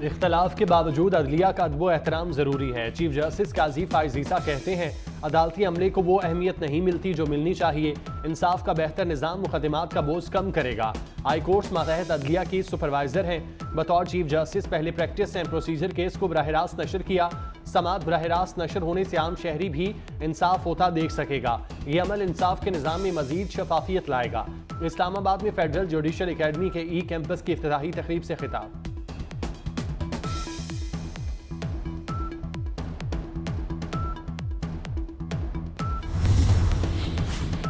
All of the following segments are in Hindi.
इख्तलाफ के बावजूद अदलिया का अदब एहतराम ज़रूरी है। चीफ जस्टिस काजी फाइज ईसा कहते हैं अदालती अमले को वो अहमियत नहीं मिलती जो मिलनी चाहिए। इंसाफ का बेहतर निज़ाम मुकदमात का बोझ कम करेगा। हाई कोर्ट मातहत अदलिया की सुपरवाइजर हैं। बतौर चीफ जस्टिस पहले प्रैक्टिस एंड प्रोसीजर केस को बराह रास्त नशर किया। समात बराह रास्त नशर होने से आम शहरी भी इंसाफ होता देख सकेगा। ये अमल इंसाफ के निज़ाम में मजीद शफाफियत लाएगा। इस्लामाबाद में फेडरल जुडिशल एकेडमी के ई कैंपस की इफ्तिताही तकरीब से खिताब।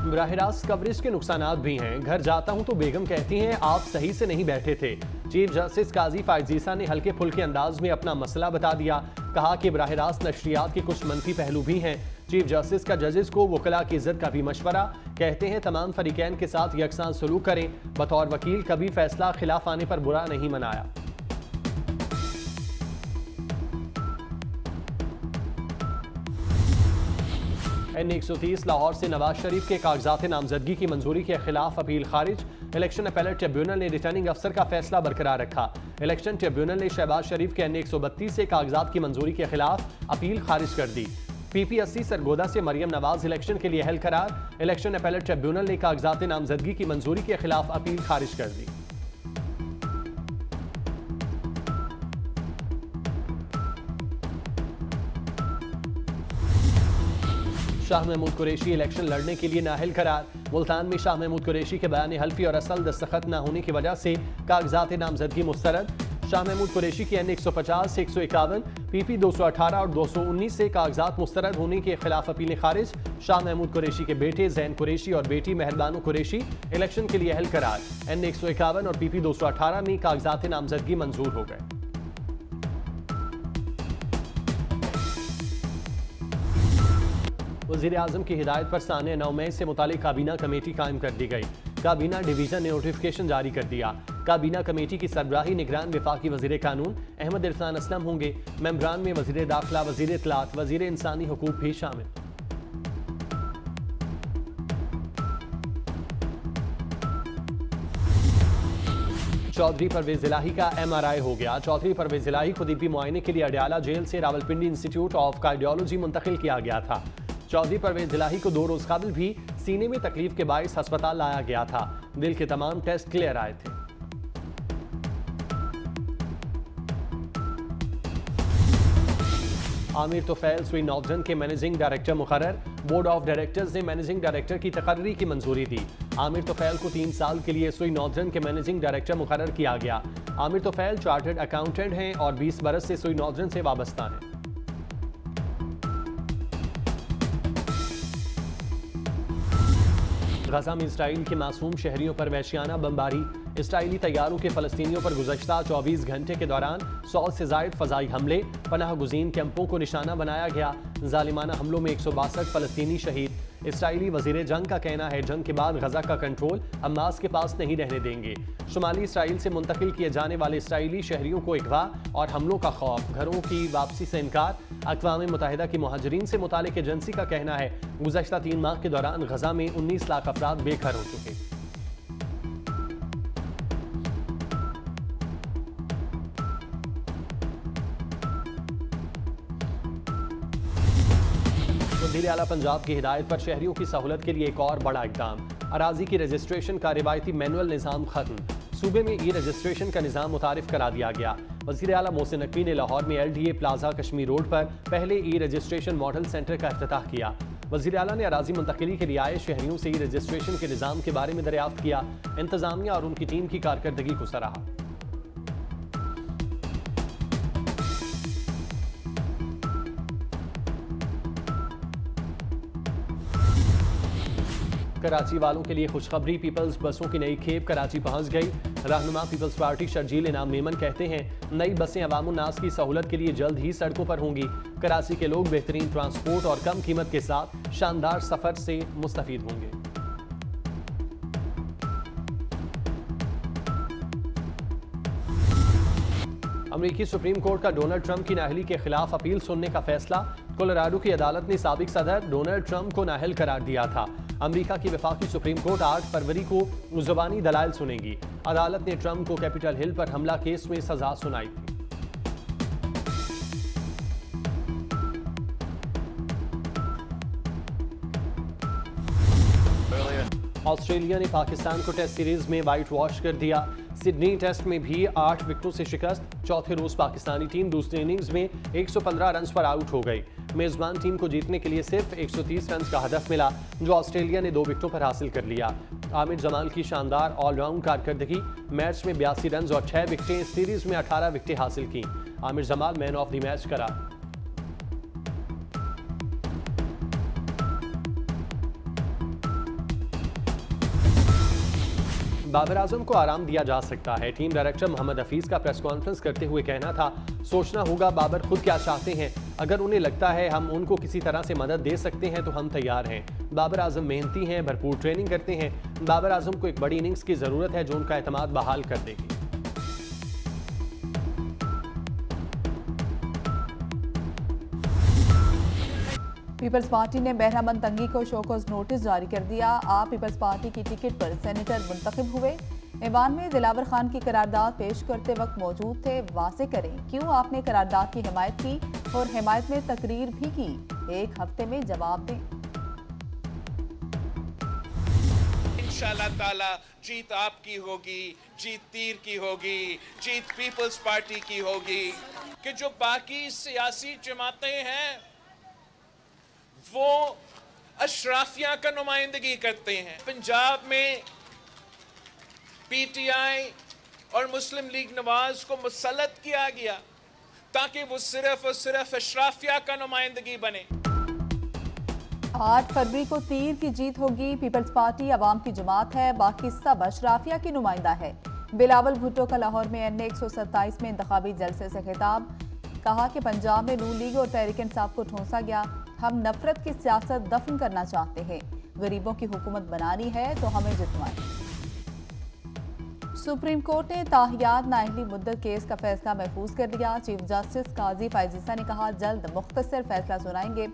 बराह रास्त कवरेज के नुकसानात भी हैं। घर जाता हूं तो बेगम कहती हैं आप सही से नहीं बैठे थे। चीफ जस्टिस काजी फाइज ईसा ने हल्के फुल्के अंदाज में अपना मसला बता दिया। कहा कि बराह रास्त नशरियात के कुछ मनफी पहलू भी हैं। चीफ जस्टिस का जजेस को वकला की इज्जत का भी मशवरा। कहते हैं तमाम फरीकैन के साथ यकसान सलूक करें। बतौर वकील कभी फैसला खिलाफ आने पर बुरा नहीं मनाया। N130 लाहौर से नवाज शरीफ के कागजात नामजदगी की मंजूरी के खिलाफ अपील खारिज। इलेक्शन अपीलेट ट्रिब्यूनल ने रिटर्निंग अफसर का फैसला बरकरार रखा। इलेक्शन ट्रिब्यूनल ने शहबाज शरीफ के N132 से कागजात की मंजूरी के खिलाफ अपील खारिज कर दी। PP80 सरगोदा से मरियम नवाज इलेक्शन के लिए अहल करार। इलेक्शन अपीलेट ट्रिब्यूनल ने कागजात नामजदगी की मंजूरी के खिलाफ अपील खारिज कर दी। शाह महमूद कुरैशी इलेक्शन लड़ने के लिए नाअहल करार। मुल्तान में शाह महमूद कुरैशी के बयान हल्फी और असल दस्तखत न होने की वजह से कागजात नामजदगी मुस्तरद। शाह महमूद कुरैशी के N150, 151, PP 218 और 219 से कागजात मुस्तरद होने के खिलाफ अपीलें खारिज। शाह महमूद कुरैशी के बेटे जैन कुरैशी और बेटी मेहरबानो कुरैशी इलेक्शन के लिए अहल करार। N151 और PP 218 में कागजात नामजदगी मंजूर हो गए। वज़ीर आज़म की हिदायत पर साने 9 मई से मुतालिक काबीना कमेटी कायम कर दी गई। काबीना डिवीजन ने नोटिफिकेशन जारी कर दिया। काबीना कमेटी की सरबराही निगरान वफाकी वज़ीर कानून अहमद इरफान असलम होंगे। मेंबरान में वज़ीर दाखिला, वज़ीर इत्तलात, वज़ीर इंसानी हुकूक भी शामिल। चौधरी परवेज इलाही का MRI हो गया। चौधरी परवेज इलाही को तिब्बी मुआयने के लिए अडयाला जेल से रावलपिंडी इंस्टीट्यूट ऑफ कार्डियोलॉजी मुंतकिल किया गया था। चौधरी परवेज इलाही को 2 रोज कबल भी सीने में तकलीफ के बायस अस्पताल लाया गया था। दिल के तमाम टेस्ट क्लियर आए थे। आमिर तोफैल स्वी नॉर्दर्न के मैनेजिंग डायरेक्टर मुकर्रर। बोर्ड ऑफ डायरेक्टर्स ने मैनेजिंग डायरेक्टर की तकर्री की मंजूरी दी। आमिर तोफैल को 3 साल के लिए स्वी नॉर्दर्न के मैनेजिंग डायरेक्टर मुकर्रर किया गया। आमिर तोफैल चार्टर्ड अकाउंटेंट हैं और 20 बरस से स्वी नॉर्दर्न से वाबस्ता हैं। गजा में इसराइल के मासूम शहरियों पर वहशियाना बमबारी। इसराइली तैयारों के फलस्तीनियों पर गुज़श्ता 24 घंटे के दौरान 100 से ज़ायद फ़ज़ाई हमले। पनाह गुज़ीन कैंपों को निशाना बनाया गया। ज़ालिमाना हमलों में 162 फ़लस्तीनी शहीद। इसराइली वज़ीर जंग का कहना है जंग के बाद गजा का कंट्रोल हमास के पास नहीं रहने देंगे। शुमाली इसराइल से मुंतकिल किए जाने वाले इसराइली शहरियों को अगवा और हमलों का खौफ, घरों की वापसी से इनकार। अक़वाम मुत्तहिदा की मुहाजिरीन से मुतालिक एजेंसी का कहना है गुज़श्ता 3 माह के दौरान गजा में 19 लाख अफराद बेघर हो चुके। वज़ीर आला पंजाब की हिदायत पर शहरियों की सहूलत के लिए एक और बड़ा इक़दाम। अराजी की रजिस्ट्रेशन का रिवायती मैनुअल निज़ाम खत्म। सूबे में रजिस्ट्रेशन का निज़ाम मुतारिफ करा दिया गया। वज़ीर आला मोहसिन नकवी ने लाहौर में LDA प्लाजा कश्मीर रोड पर पहले रजिस्ट्रेशन मॉडल सेंटर का इफ्तिताह किया। वज़ीर आला ने अराजी मुंतकिली के लिए आए शहरियों से रजिस्ट्रेशन के निज़ाम के बारे में दरियाफ्त किया। इंतज़ामिया और उनकी टीम की कारकर्दगी को सराहा। कराची वालों के लिए खुशखबरी। पीपल्स बसों की नई खेप कराची पहुंच गई। रहनुमा पीपल्स पार्टी शर्जील इनाम मेमन कहते हैं नई बसें अवामुन्नास की सहूलत के लिए जल्द ही सड़कों पर होंगी। कराची के लोग बेहतरीन ट्रांसपोर्ट और कम कीमत के साथ शानदार सफर से मुस्तफीद होंगे। अमेरिकी सुप्रीम कोर्ट का डोनाल्ड ट्रंप की नाअहली के खिलाफ अपील सुनने का फैसला। कोलोराडो की अदालत ने साबिक सदर डोनाल्ड ट्रंप को नाअहल करार दिया था। अमेरिका की वफाकी सुप्रीम कोर्ट 8 फरवरी को ज़ुबानी दलाइल सुनेगी। अदालत ने ट्रंप को कैपिटल हिल पर हमला केस में सजा सुनाई थी। ऑस्ट्रेलिया ने पाकिस्तान को टेस्ट सीरीज में वाइट वॉश कर दिया। सिडनी टेस्ट में भी 8 विकेटों से शिकस्त। चौथे रोज पाकिस्तानी टीम दूसरी इनिंग्स में 115 रन पर आउट हो गई। मेजबान टीम को जीतने के लिए सिर्फ 130 रन का हदफ मिला, जो ऑस्ट्रेलिया ने 2 विकेटों पर हासिल कर लिया। आमिर जमाल की शानदार ऑलराउंड कारकर्दगी, मैच में 82 रन और 6 विकेटें, सीरीज में 18 विकेटें हासिल की। Aamir Jamal man of the match करा। बाबर आजम को आराम दिया जा सकता है। टीम डायरेक्टर मोहम्मद हफीज का प्रेस कॉन्फ्रेंस करते हुए कहना था, सोचना होगा बाबर खुद क्या चाहते हैं। अगर उन्हें लगता है हम उनको किसी तरह से मदद दे सकते हैं तो हम तैयार हैं। बाबर आजम मेहनती हैं, भरपूर ट्रेनिंग करते हैं। बाबर आजम को एक बड़ी इनिंग्स की जरूरत है जो उनका एतमाद बहाल कर देगी। पीपल्स पार्टी ने बहरामंद तंगी को शोकॉज नोटिस जारी कर दिया। आप पीपल्स पार्टी की टिकट पर सेनेटर मुंतखब हुए। ऐवान में दिलावर खान की करारदाद पेश करते वक्त मौजूद थे। वाज़ेह करें क्यों आपने करारदाद की हिमायत की और हिमायत में तकरीर भी की। 1 हफ्ते में जवाब दें। इंशाअल्लाह ताला जीत आपकी होगी, जीत तीर की होगी, जीत पीपल्स पार्टी की होगी। कि जो बाकी सियासी जमातें हैं वो अशराफिया का नुमाइंदगी करते हैं। पंजाब में पीटीआई और मुस्लिम लीग नवाज को मुसल्लत किया गया ताकि वो सिर्फ और सिर्फ अशराफिया का नुमाइंदगी बने। 8 फरवरी को तीर की जीत होगी। पीपल्स पार्टी अवाम की जमात है, बाकी सब अशराफिया की नुमाइंदा है। बिलावल भुट्टो का लाहौर में NA 127 में इंतखाबी जलसे से खिताब। कहा कि पंजाब में नून लीग और तहरीक इंसाफ को ठूंसा गया। हम नफरत की सियासत दफन करना चाहते हैं। गरीबों की हुकूमत बनानी है तो हमें जितवाएं। सुप्रीम कोर्ट ने ताहियात नाअहली मुद्दत केस का फैसला महफूज कर लिया। चीफ जस्टिस काजी फायजीसा ने कहा, जल्द मुख्तसर फैसला सुनाएंगे।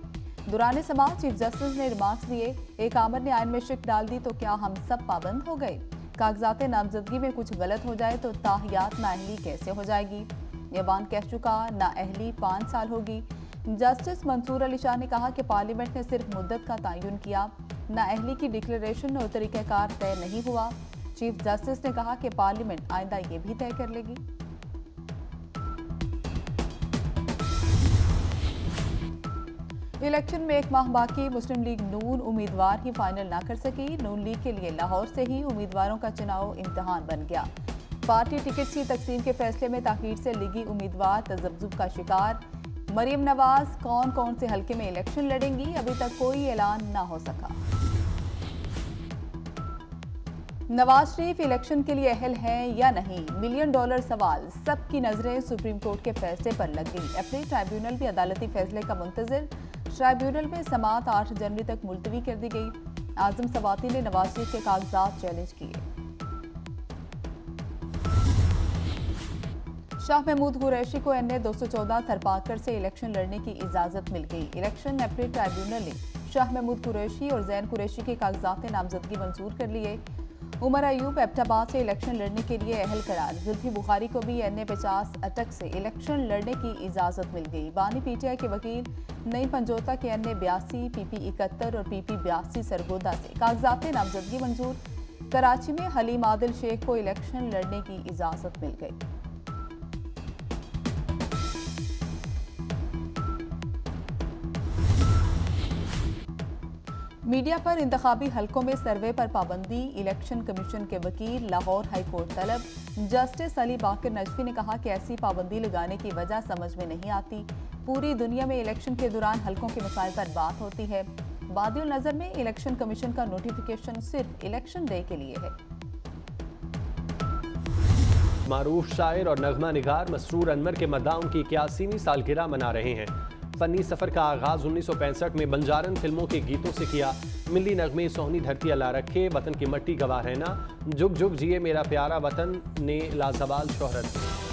दुराने समाज चीफ जस्टिस ने रिमार्क्स दिए, एक आमर ने आइन में शिक डाल दी तो क्या हम सब पाबंद हो गए। कागजात नामजदगी में कुछ गलत हो जाए तो ताहियात नाअहली कैसे हो जाएगी। ऐवान कह चुका, नाअहली 5 साल होगी। जस्टिस मंसूर अली शाह ने कहा कि पार्लियामेंट ने सिर्फ मुद्दत का तयन किया, नाअहली की डिक्लेरेशन और तरीक़ाकार तय नहीं हुआ। चीफ जस्टिस ने कहा कि पार्लियामेंट आइंदा ये भी तय कर लेगी। इलेक्शन में 1 माह बाकी, मुस्लिम लीग नून उम्मीदवार ही फाइनल ना कर सकी। नून लीग के लिए लाहौर से ही उम्मीदवारों का चुनाव इम्तिहान बन गया। पार्टी टिकट की तकसीम के फैसले में ताखीर से लीगी उम्मीदवार तजब्जुब का शिकार। मरियम नवाज कौन कौन से हलके में इलेक्शन लड़ेंगी, अभी तक कोई ऐलान ना हो सका। नवाज शरीफ इलेक्शन के लिए अहल हैं या नहीं, $1 मिलियन सवाल। सबकी नजरें सुप्रीम कोर्ट के फैसले पर लग गई। अपने ट्राइब्यूनल भी अदालती फैसले का मुंतजिर। ट्राइब्यूनल में समाअत 8 जनवरी तक मुलतवी कर दी गई। आजम सवाती ने नवाज शरीफ के कागजात चैलेंज किए। शाह महमूद कुरैशी को NA 214 थरपाकर से इलेक्शन लड़ने की इजाजत मिल गई। इलेक्शन अपील ट्राइब्यूनल ने शाह महमूद कुरैशी और जैन कुरैशी के कागजात नामजदगी मंजूर कर लिए। उमर अयूब एबटाबाद से इलेक्शन लड़ने के लिए अहल करार। जुल्फी बुखारी को भी NA 50 अटक से इलेक्शन लड़ने की इजाजत मिल गई। बानी PTI के वकील नई पंजोता के NA 82, PP 71 और PP 82 सरगोदा से कागजात नामजदगी मंजूर। कराची में हलीम आदिल शेख को इलेक्शन लड़ने की इजाजत मिल गई। मीडिया पर इंतखाबी हलकों में सर्वे पर पाबंदी, इलेक्शन कमीशन के वकील लाहौर हाई कोर्ट तलब। जस्टिस अली बाकर नजफी ने कहा कि ऐसी पाबंदी लगाने की वजह समझ में नहीं आती। पूरी दुनिया में इलेक्शन के दौरान हलकों के मसाइल पर बात होती है। बादिल नजर में इलेक्शन कमीशन का नोटिफिकेशन सिर्फ इलेक्शन डे के लिए है। मारूफ शायर और नगमा निगार मसरूर अनवर के मद्दाम की 81वीं सालगिरह मना रहे हैं। फनी सफ़र का आगाज़ 1965 में बंजारन फिल्मों के गीतों से किया। मिली नगमे सोहनी धरती अल्लाह रखे, वतन की मट्टी गवाह रहना, जुग जुग जिए मेरा प्यारा वतन ने लाजवाल शोहरत।